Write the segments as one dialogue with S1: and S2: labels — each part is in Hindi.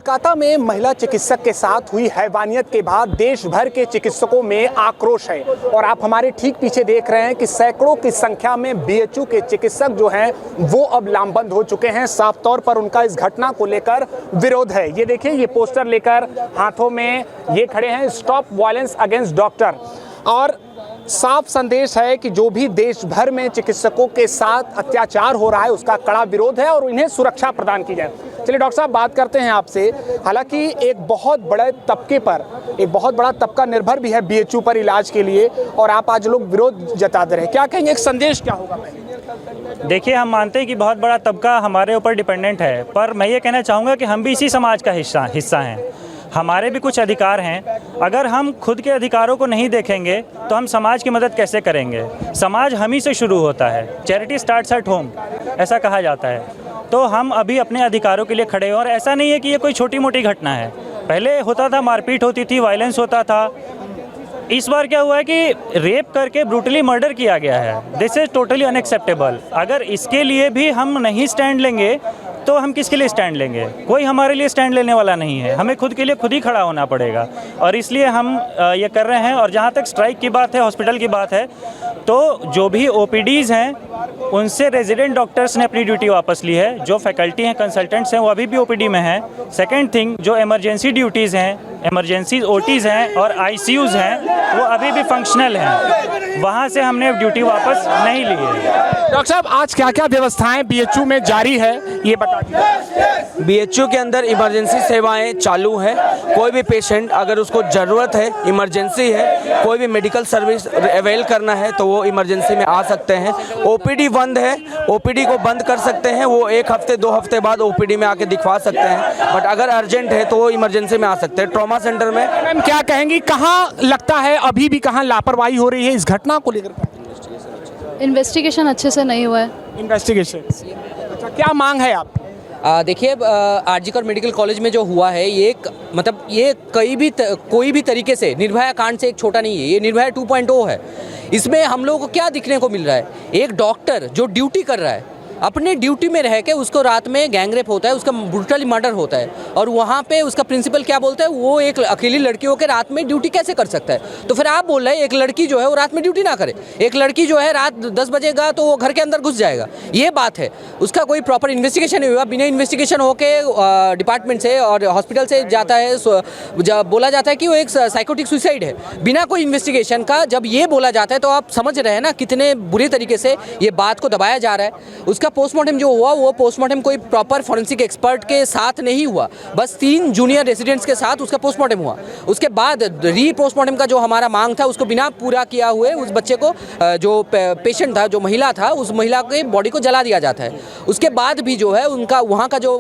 S1: कोलकाता में महिला चिकित्सक के साथ हुई हैवानियत के बाद देश भर के चिकित्सकों में आक्रोश है और आप हमारे ठीक पीछे देख रहे हैं कि सैकड़ों की संख्या में बीएचयू के चिकित्सक जो हैं वो अब लामबंद हो चुके हैं। साफ तौर पर उनका इस घटना को लेकर विरोध है। ये देखिए, ये पोस्टर लेकर हाथों में ये खड़े हैं, स्टॉप वायलेंस अगेंस्ट डॉक्टर, और साफ संदेश है कि जो भी देश भर में चिकित्सकों के साथ अत्याचार हो रहा है उसका कड़ा विरोध है और इन्हें सुरक्षा प्रदान की जाए। चलिए डॉक्टर साहब, बात करते हैं आपसे। हालांकि एक बहुत बड़े तबके पर, एक बहुत बड़ा तबका निर्भर भी है बीएचयू पर इलाज के लिए, और आप आज लोग विरोध जता दे रहे हैं, क्या कहेंगे, एक संदेश क्या होगा?
S2: देखिए, हम मानते हैं कि बहुत बड़ा तबका हमारे ऊपर डिपेंडेंट है, पर मैं ये कहना चाहूँगा कि हम भी इसी समाज का हिस्सा हैं। हमारे भी कुछ अधिकार हैं। अगर हम खुद के अधिकारों को नहीं देखेंगे तो हम समाज की मदद कैसे करेंगे? समाज हम ही से शुरू होता है। चैरिटी स्टार्ट्स एट होम, ऐसा कहा जाता है। तो हम अभी अपने अधिकारों के लिए खड़े हैं और ऐसा नहीं है कि ये कोई छोटी मोटी घटना है। पहले होता था, मारपीट होती थी, वायलेंस होता था। इस बार क्या हुआ है कि रेप करके ब्रूटली मर्डर किया गया है। This is totally unacceptable. अगर इसके लिए भी हम नहीं स्टैंड लेंगे तो हम किसके लिए स्टैंड लेंगे? कोई हमारे लिए स्टैंड लेने वाला नहीं है। हमें खुद के लिए खुद ही खड़ा होना पड़ेगा और इसलिए हम ये कर रहे हैं। और जहाँ तक स्ट्राइक की बात है, हॉस्पिटल की बात है, तो जो भी ओपीडीज़ हैं उनसे रेजिडेंट डॉक्टर्स ने अपनी ड्यूटी वापस ली है। जो फैकल्टी हैं, कंसल्टेंट्स हैं, वो अभी भी ओपीडी में हैं। सेकेंड थिंग, जो इमरजेंसी ड्यूटीज़ हैं, इमरजेंसी ओटीज़ हैं और आईसीयूज़ हैं, वो अभी भी फंक्शनल हैं। वहाँ से हमने ड्यूटी वापस नहीं ली है।
S1: डॉक्टर साहब, आज क्या क्या व्यवस्थाएं बीएचयू में जारी है, ये बता दीजिए।
S3: बीएचयू के अंदर इमरजेंसी सेवाएं चालू हैं। कोई भी पेशेंट अगर उसको ज़रूरत है, इमरजेंसी है, कोई भी मेडिकल सर्विस अवेल करना है तो वो इमरजेंसी में आ सकते हैं। ओपीडी बंद है, ओपीडी को बंद कर सकते हैं। वो 1 हफ्ते 2 हफ्ते बाद ओपीडी में आके दिखवा सकते हैं, बट अगर अर्जेंट है तो वो इमरजेंसी में आ सकते हैं। ट्रॉमा सेंटर में
S1: मैम क्या कहेंगी, कहाँ लगता है अभी भी कहाँ लापरवाही हो रही है इस घटना को लेकर?
S4: इन्वेस्टिगेशन अच्छे से नहीं हुआ है।
S1: इन्वेस्टिगेशन, अच्छा, क्या मांग है आप?
S5: देखिए, आरजीकर मेडिकल कॉलेज में जो हुआ है ये कोई भी तरीके से निर्भया कांड से एक छोटा नहीं है। ये निर्भया 2.0 है। इसमें हम लोगों को क्या दिखने को मिल रहा है? एक डॉक्टर जो ड्यूटी कर रहा है, अपने ड्यूटी में रह के उसको रात में गैंगरेप होता है, उसका ब्रूटली मर्डर होता है, और वहाँ पे उसका प्रिंसिपल क्या बोलता है, वो एक अकेली लड़की होकर रात में ड्यूटी कैसे कर सकता है? तो फिर आप बोल रहे हैं एक लड़की जो है वो रात में ड्यूटी ना करे, एक लड़की जो है रात 10 बजेगा तो वो घर के अंदर घुस जाएगा, ये बात है। उसका कोई प्रॉपर इन्वेस्टिगेशन नहीं हुआ। बिना इन्वेस्टिगेशन होके डिपार्टमेंट से और हॉस्पिटल से जाता है, बोला जाता है कि वो एक साइकोटिक सुसाइड है। बिना कोई इन्वेस्टिगेशन का जब ये बोला जाता है तो आप समझ रहे हैं ना कितने बुरी तरीके से ये बात को दबाया जा रहा है। उसका पोस्टमार्टम जो हुआ वो पोस्टमार्टम कोई प्रॉपर फॉरेंसिक एक्सपर्ट के साथ नहीं हुआ, बस 3 जूनियर रेसिडेंट्स के साथ उसका पोस्टमार्टम हुआ। उसके बाद री पोस्टमार्टम का जो हमारा मांग था उसको बिना पूरा किया हुए उस बच्चे को, जो पेशेंट था, जो महिला था, उस महिला के बॉडी को जला दिया जाता है। उसके बाद भी जो है उनका वहाँ का जो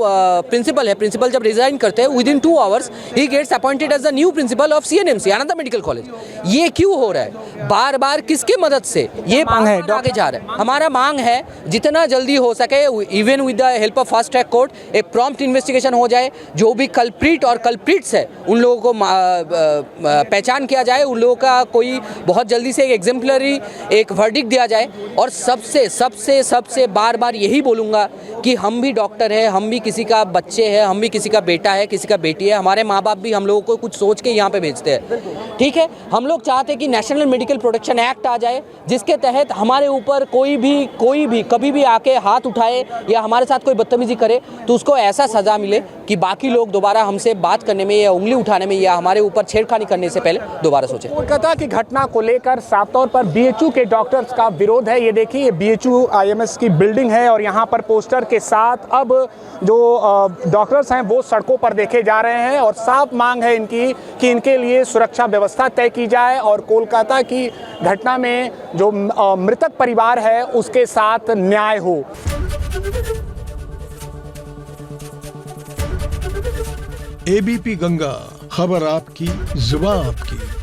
S5: प्रिंसिपल है, प्रिंसिपल जब रिजाइन करते हैं विदिन 2 आवर्स ही gets appointed as the new principal of CNMC Anand medical college. ये क्यों हो रहा है? बार बार किसके मदद से ये मांग है आगे जा रहा है? हमारा मांग है जितना जल्दी हो सके, even with the help of fast track court, एक प्रॉम्प्ट इन्वेस्टिगेशन हो जाए। जो भी कल्प्रिट और कल्प्रिट्स है उन लोगों को पहचान किया जाए, उन लोगों का कोई बहुत जल्दी से एक एग्जेम्पलरी एक वर्डिक्ट दिया जाए। और सबसे बार यही बोलूँगा कि हम भी डॉक्टर है, हम भी किसी का बच्चे हैं, हम भी किसी का बेटा है, किसी का बेटी है। हमारे माँ बाप भी हम लोगों को कुछ सोच के यहाँ पे भेजते हैं, ठीक है? हम लोग चाहते हैं कि नेशनल मेडिकल प्रोटेक्शन एक्ट आ जाए, जिसके तहत हमारे ऊपर कोई भी कभी भी आके हाथ उठाए या हमारे साथ कोई बदतमीजी करे तो उसको ऐसा सज़ा मिले कि बाकी लोग दोबारा हमसे बात करने में या उंगली उठाने में या हमारे ऊपर छेड़खानी करने से पहले दोबारा सोचें।
S1: कोलकाता की घटना को लेकर साफ तौर पर बीएचयू के डॉक्टर्स का विरोध है। ये देखिए, ये बीएचयू आईएमएस की बिल्डिंग है और यहाँ पर पोस्टर के साथ अब जो डॉक्टर्स हैं वो सड़कों पर देखे जा रहे हैं और साफ मांग है इनकी कि इनके लिए सुरक्षा व्यवस्था तय की जाए और कोलकाता की घटना में जो मृतक परिवार है उसके साथ न्याय हो।
S6: एबीपी गंगा, खबर आपकी, जुबान आपकी।